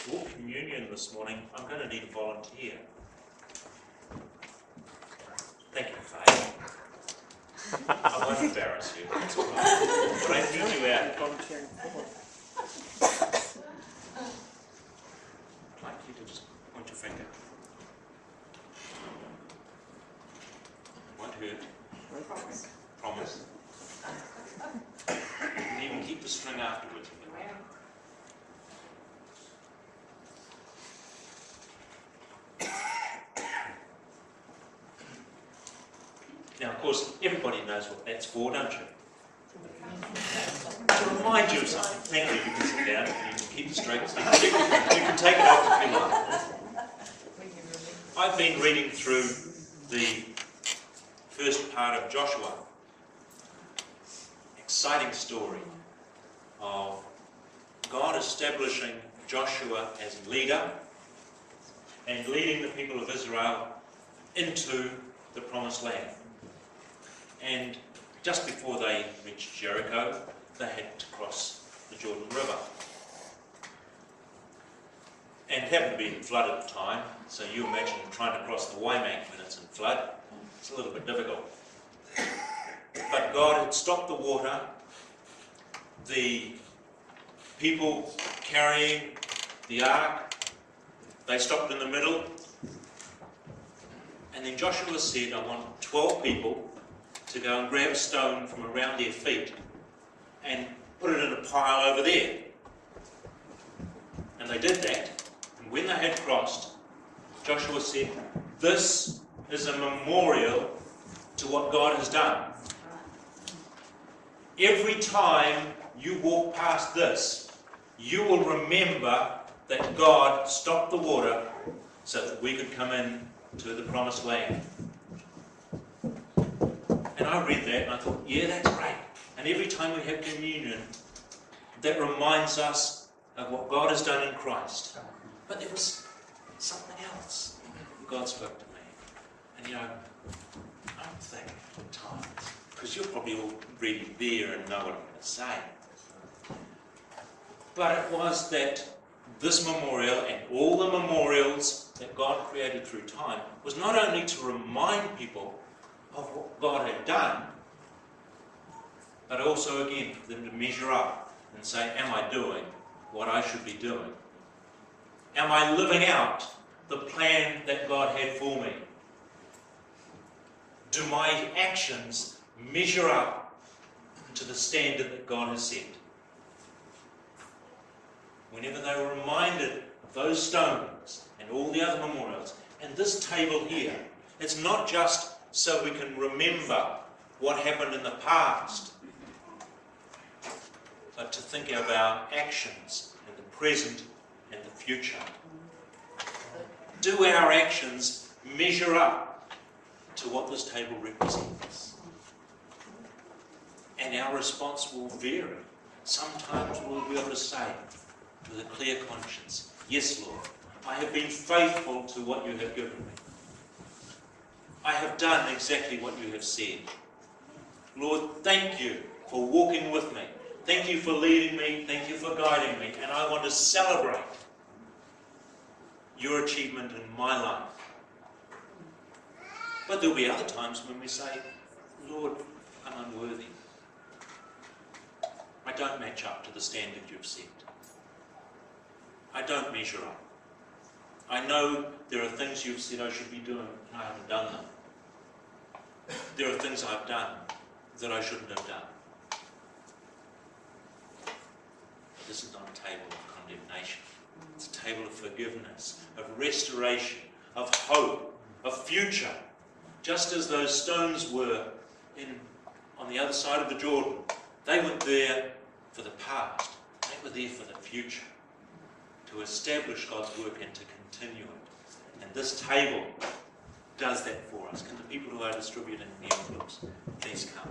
for communion this morning, I'm going to need a volunteer. Thank you, Faye. I won't embarrass you. That's all right. But I need you out. I'd like you to just point your finger. It won't hurt. Promise. Promise. You can even keep the string afterwards. Now, of course, everybody knows what that's for, don't you? To remind you of something. Thank you. You can sit down. You can keep the strings. You can take it off if you like. I've been reading through the first part of Joshua. Exciting story of God establishing Joshua as leader and leading the people of Israel into the promised land. And just before they reached Jericho, they had to cross the Jordan River. And it happened to be in flood at the time, so you imagine trying to cross the Waimang when it's in flood. It's a little bit difficult. But God had stopped the water. The people carrying the ark, they stopped in the middle. And then Joshua said, I want 12 people to go and grab a stone from around their feet and put it in a pile over there. And they did that. And when they had crossed, Joshua said, this is a memorial to what God has done. Every time you walk past this, you will remember that God stopped the water so that we could come in to the promised land. And I read that and I thought, yeah, that's great. And every time we have communion, that reminds us of what God has done in Christ. But there was something else. God spoke to me. And you know, I'm thinking at times, because you're probably already there and know what I'm going to say. But it was that this memorial and all the memorials that God created through time was not only to remind people of what God had done, but also again for them to measure up and say, am I doing what I should be doing? Am I living out the plan that God had for me? Do my actions measure up to the standard that God has set? Whenever they were reminded of those stones and all the other memorials, and this table here, it's not just so we can remember what happened in the past, but to think of our actions in the present and the future. Do our actions measure up to what this table represents? And our response will vary. Sometimes we'll be able to say with a clear conscience, yes, Lord, I have been faithful to what you have given me. I have done exactly what you have said. Lord, thank you for walking with me. Thank you for leading me. Thank you for guiding me. And I want to celebrate your achievement in my life. But there'll be other times when we say, Lord, I'm unworthy. I don't match up to the standard you've set. I don't measure up. I know there are things you've said I should be doing and I haven't done them. There are things I've done that I shouldn't have done. But this is not a table of condemnation. It's a table of forgiveness, of restoration, of hope, of future. Just as those stones were on the other side of the Jordan. They weren't there for the past. They were there for the future. To establish God's work and to continue it. And this table does that for us. Can the people who are distributing the envelopes please come?